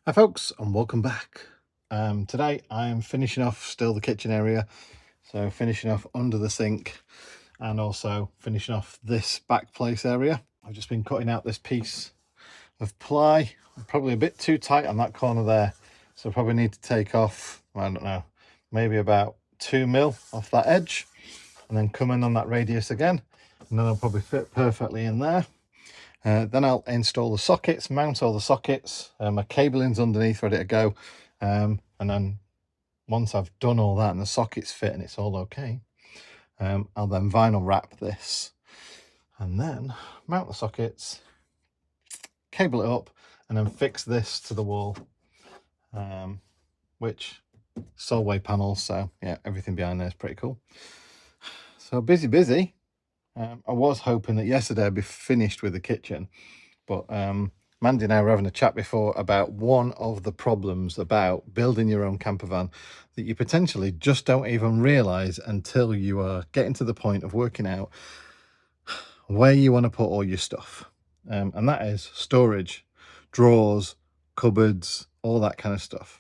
Hi folks, and welcome back. Today I'm finishing off still the kitchen area, so finishing off under the sink and also finishing off this back place area. I've just been cutting out this piece of ply, probably a bit too tight on that corner there, so I probably need to take off, I don't know, maybe about 2mm off that edge and then come in on that radius again, and then I'll probably fit perfectly in there. Then I'll install the sockets, mount all the sockets, my cabling's underneath ready to go, and then once I've done all that and the sockets fit and it's all okay, I'll then vinyl wrap this and then mount the sockets, cable it up, and then fix this to the wall, which Solway panels, so yeah, everything behind there is pretty cool. So busy. I was hoping that yesterday I'd be finished with the kitchen, but Mandy and I were having a chat before about one of the problems about building your own camper van that you potentially just don't even realise until you are getting to the point of working out where you want to put all your stuff. And that is storage, drawers, cupboards, all that kind of stuff.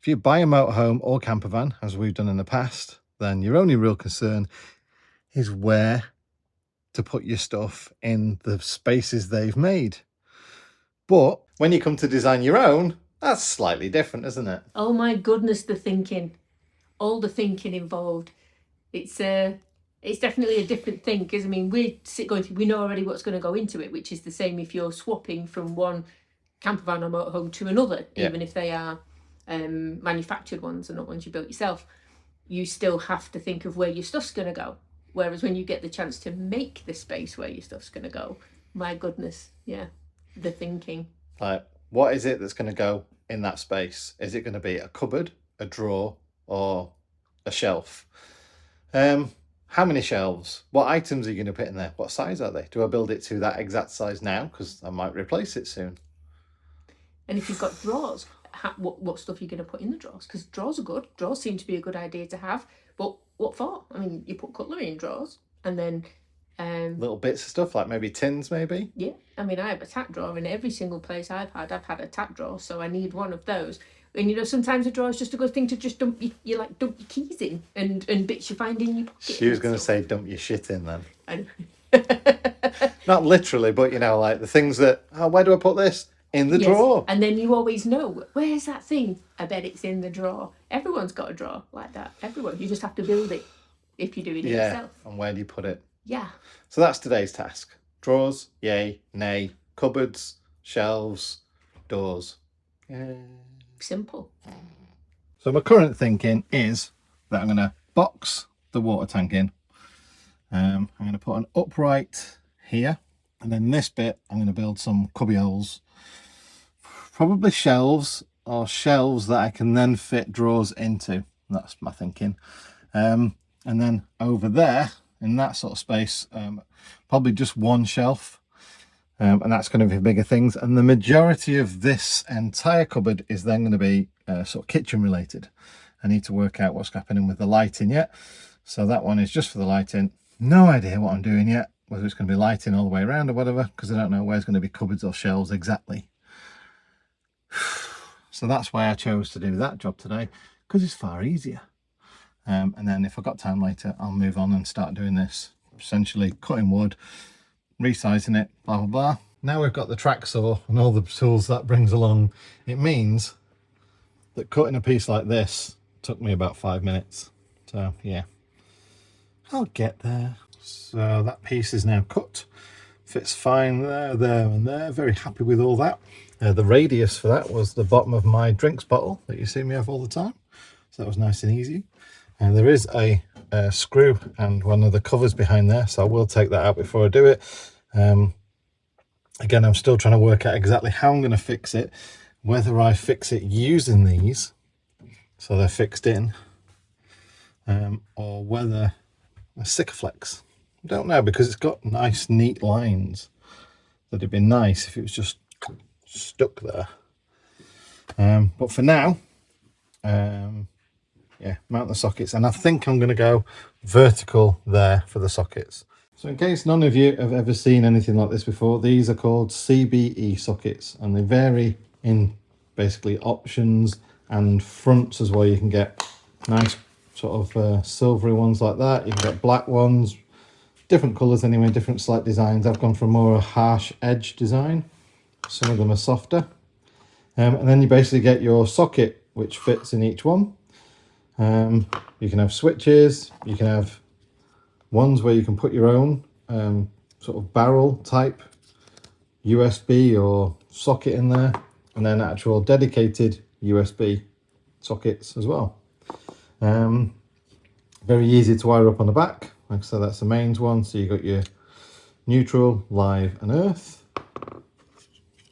If you buy a motorhome or camper van, as we've done in the past, then your only real concern is where to put your stuff in the spaces they've made. But when you come to design your own, that's slightly different, isn't it? Oh my goodness, the thinking, all the thinking involved. It's definitely a different thing, because I mean we know already what's going to go into it, which is the same if you're swapping from one camper van or motorhome to another, even if they are manufactured ones and not ones you built yourself. You still have to think of where your stuff's going to go. Whereas when you get the chance to make the space where your stuff's going to go, my goodness, yeah, the thinking. Like, what is it that's going to go in that space? Is it going to be a cupboard, a drawer, or a shelf? How many shelves? What items are you going to put in there? What size are they? Do I build it to that exact size now? Because I might replace it soon. And if you've got drawers, what stuff are you going to put in the drawers? Because drawers are good. Drawers seem to be a good idea to have. But what for? I mean, you put cutlery in drawers, and then little bits of stuff, like maybe tins, maybe. Yeah, I mean, I have a tack drawer in every single place I've had a tack drawer, so I need one of those. And you know, sometimes a drawer is just a good thing to just dump your keys in and bits you find in your pocket. She was going to say dump your shit in then. I know. Not literally, but you know, like the things that, where do I put this? In the drawer. And then you always know, where's that thing? I bet it's in the drawer. Everyone's got a drawer like that. Everyone. You just have to build it if you're doing it yourself. And where do you put it? Yeah. So that's today's task. Drawers, yay, nay. Cupboards, shelves, doors. Yay. Simple. So my current thinking is that I'm going to box the water tank in. I'm going to put an upright here, and then this bit I'm going to build some cubby holes, probably shelves, or shelves that I can then fit drawers into. That's my thinking. And then over there in that sort of space, probably just one shelf, and that's going to be bigger things. And the majority of this entire cupboard is then going to be sort of kitchen related. I need to work out what's happening with the lighting yet. So that one is just for the lighting. No idea what I'm doing yet, whether it's going to be lighting all the way around or whatever, because I don't know where it's going to be cupboards or shelves exactly. So that's why I chose to do that job today, because it's far easier. And then if I've got time later, I'll move on and start doing this, essentially cutting wood, resizing it, blah, blah, blah. Now we've got the track saw and all the tools that brings along. It means that cutting a piece like this took me about 5 minutes. So yeah, I'll get there. So that piece is now cut. Fits fine there, there and there. Very happy with all that. The radius for that was the bottom of my drinks bottle that you see me have all the time. So that was nice and easy. And there is a screw and one of the covers behind there, so I will take that out before I do it. Again, I'm still trying to work out exactly how I'm going to fix it, whether I fix it using these so they're fixed in, or whether a Sikaflex. I don't know, because it's got nice neat lines that it'd be nice if it was just stuck there. But for now, yeah, mount the sockets, and I think I'm going to go vertical there for the sockets. So in case none of you have ever seen anything like this before, these are called CBE sockets, and they vary in basically options and fronts as well. You can get nice sort of silvery ones like that. You can get black ones, different colours anyway, different slight designs. I've gone for more a harsh edge design. Some of them are softer. And then you basically get your socket, which fits in each one. You can have switches, you can have ones where you can put your own sort of barrel type USB or socket in there, and then actual dedicated USB sockets as well. Very easy to wire up on the back. Like I said, that's the mains one. So you've got your neutral, live and earth,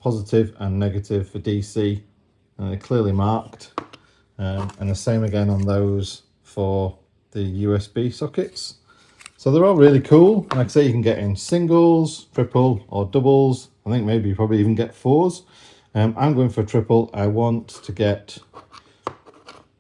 positive and negative for DC, and they're clearly marked. And the same again on those for the USB sockets. So they're all really cool. Like I say, you can get in singles, triple or doubles. I think maybe you probably even get fours. I'm going for triple. I want to get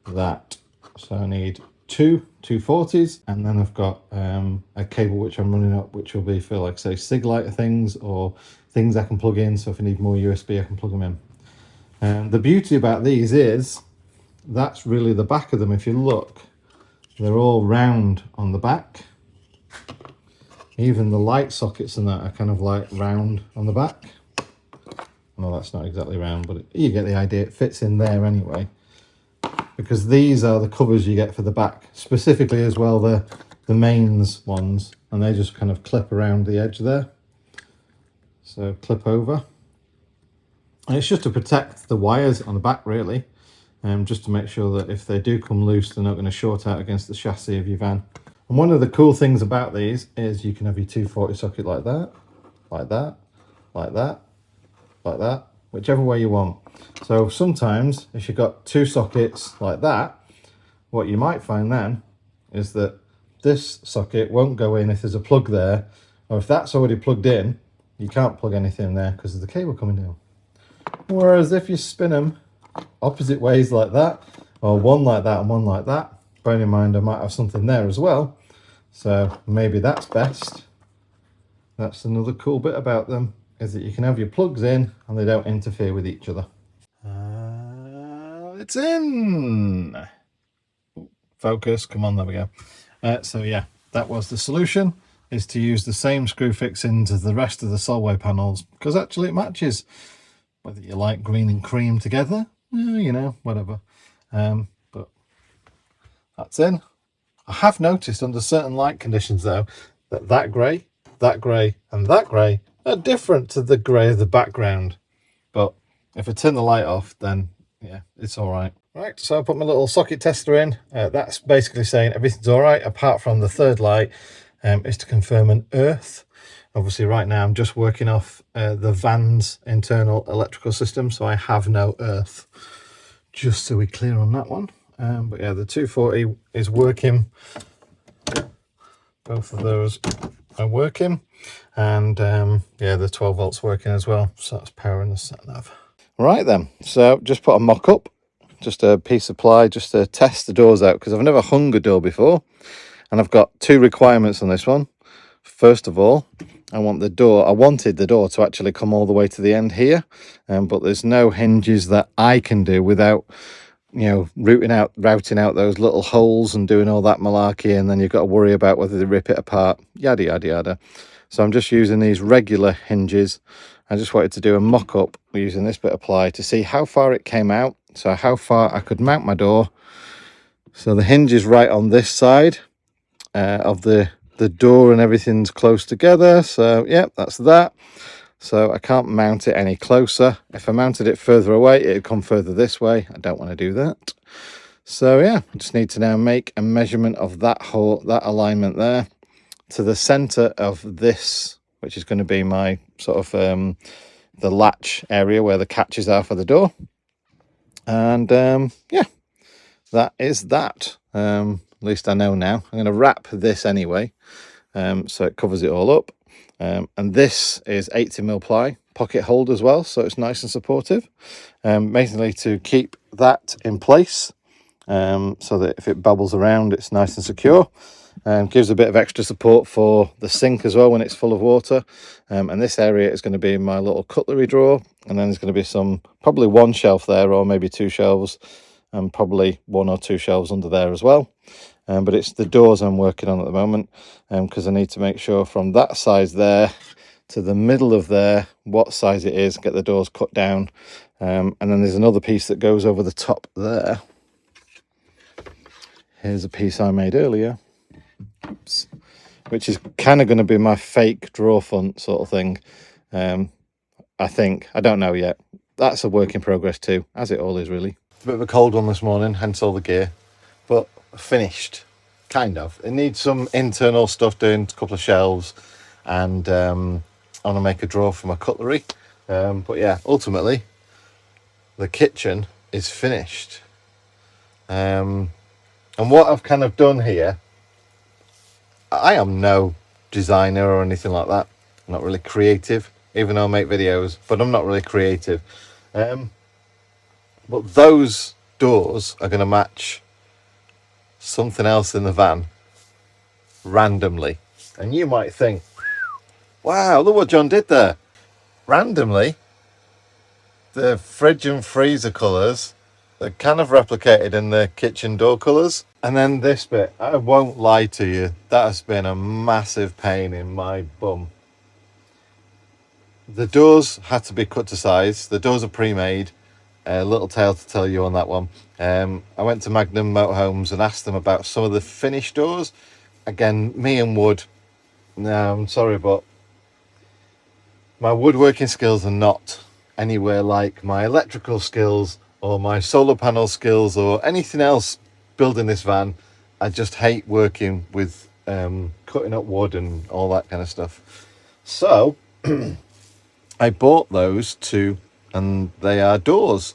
that. So I need two 240s, and then I've got a cable which I'm running up, which will be for, like say, SIG lighter things or things I can plug in. So if I need more USB, I can plug them in. The beauty about these is that's really the back of them. If you look, they're all round on the back. Even the light sockets and that are kind of like round on the back. Well, that's not exactly round, but you get the idea. It fits in there anyway, because these are the covers you get for the back, specifically as well the mains ones, and they just kind of clip around the edge there. So clip over, and it's just to protect the wires on the back really, just to make sure that if they do come loose, they're not going to short out against the chassis of your van. And one of the cool things about these is you can have your 240 socket like that, like that, like that, like that, whichever way you want. So sometimes if you've got two sockets like that, what you might find then is that this socket won't go in if there's a plug there, or if that's already plugged in, you can't plug anything there because there's the cable coming down. Whereas if you spin them opposite ways like that, or one like that and one like that, bearing in mind I might have something there as well, so maybe that's best. That's another cool bit about them, is that you can have your plugs in and they don't interfere with each other. It's in. Focus, come on, there we go. So yeah, that was the solution, is to use the same screw fixings as the rest of the Solway panels, because actually it matches. Whether you like green and cream together, you know, whatever. But that's in. I have noticed under certain light conditions though, that grey, and that grey are different to the grey of the background. But if I turn the light off, then yeah, it's all right. Right, so I put my little socket tester in. That's basically saying everything's all right, apart from the third light is to confirm an earth. Obviously right now I'm just working off the van's internal electrical system, so I have no earth, just so we're clear on that one. But yeah, the 240 is working. Both of those are working, and yeah, the 12 volts working as well, so that's powering the sat nav. Right then, so just put a mock up, just a piece of ply, just to test the doors out, because I've never hung a door before, and I've got two requirements on this one. First of all, I wanted the door to actually come all the way to the end here, but there's no hinges that I can do without, you know, routing out those little holes and doing all that malarkey, and then you've got to worry about whether they rip it apart, yada yada yada. So I'm just using these regular hinges. I just wanted to do a mock-up using this bit of ply to see how far it came out, so how far I could mount my door. So the hinge is right on this side of the door, and everything's close together, so yeah, that's that. So I can't mount it any closer. If I mounted it further away, it'd come further this way. I don't want to do that. So yeah, I just need to now make a measurement of that alignment there to the center of this, which is going to be my sort of the latch area where the catches are for the door. And yeah, that is that. At least I know now. I'm going to wrap this anyway, so it covers it all up. And this is 80mm ply, pocket hold as well, so it's nice and supportive, basically to keep that in place, so that if it bubbles around, it's nice and secure. Gives a bit of extra support for the sink as well when it's full of water. And this area is going to be my little cutlery drawer, and then there's going to be probably one shelf there, or maybe two shelves, and probably one or two shelves under there as well. But it's the doors I'm working on at the moment, because I need to make sure from that size there to the middle of there what size it is, get the doors cut down. And then there's another piece that goes over the top there. Here's a piece I made earlier. Oops. Which is kind of going to be my fake drawer front sort of thing. I think. I don't know yet. That's a work in progress too, as it all is really. It's a bit of a cold one this morning, hence all the gear. But finished, kind of. It needs some internal stuff doing, a couple of shelves, and I want to make a drawer for my cutlery. But yeah, ultimately, the kitchen is finished. And what I've kind of done here, I am no designer or anything like that. I'm not really creative, even though I make videos, but I'm not really creative. But those doors are going to match something else in the van randomly. And you might think, wow, look what John did there. Randomly, the fridge and freezer colours are kind of replicated in the kitchen door colours. And then this bit, I won't lie to you, that has been a massive pain in my bum. The doors had to be cut to size. The doors are pre-made. A little tale to tell you on that one. I went to Magnum Motorhomes and asked them about some of the finished doors. Again, me and wood. No, I'm sorry, but my woodworking skills are not anywhere like my electrical skills or my solar panel skills or anything else building this van. I just hate working with cutting up wood and all that kind of stuff. So I bought those two, and they are doors.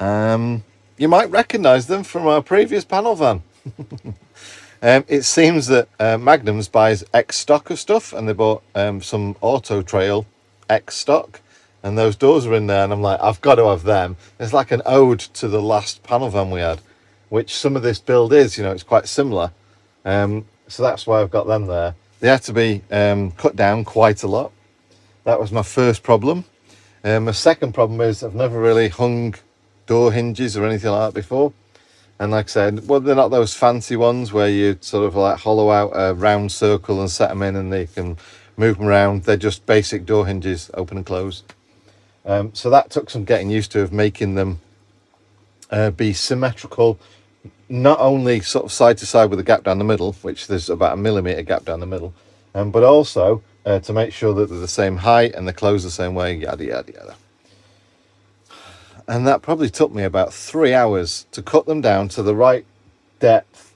You might recognize them from our previous panel van. It seems that Magnums buys X stock of stuff, and they bought some Auto Trail X stock, and those doors are in there, and I'm like, I've got to have them. It's like an ode to the last panel van we had, which some of this build is, it's quite similar. So that's why I've got them there. They had to be cut down quite a lot. That was my first problem. My second problem is I've never really hung door hinges or anything like that before. And like I said, well, they're not those fancy ones where you sort of like hollow out a round circle and set them in and they can move them around. They're just basic door hinges, open and close. So that took some getting used to, of making them be symmetrical, not only sort of side to side with a gap down the middle, which there's about 1mm gap down the middle, but also to make sure that they're the same height and they close the same way, yada, yada, yada. And that probably took me about 3 hours to cut them down to the right depth,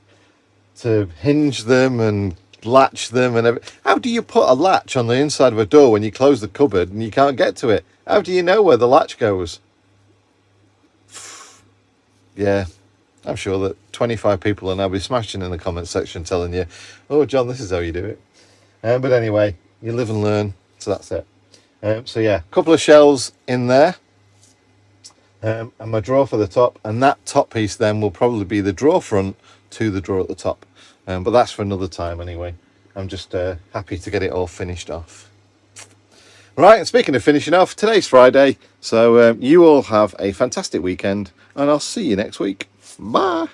to hinge them and latch them and everything. How do you put a latch on the inside of a door when you close the cupboard and you can't get to it? How do you know where the latch goes? Yeah, I'm sure that 25 people will now be smashing in the comment section telling you, oh, John, this is how you do it. But anyway, you live and learn, so that's it. So yeah, a couple of shelves in there. And my drawer for the top, and that top piece then will probably be the drawer front to the drawer at the top, but that's for another time anyway. I'm just happy to get it all finished off. Right, and speaking of finishing off, today's Friday, so you all have a fantastic weekend, and I'll see you next week. Bye.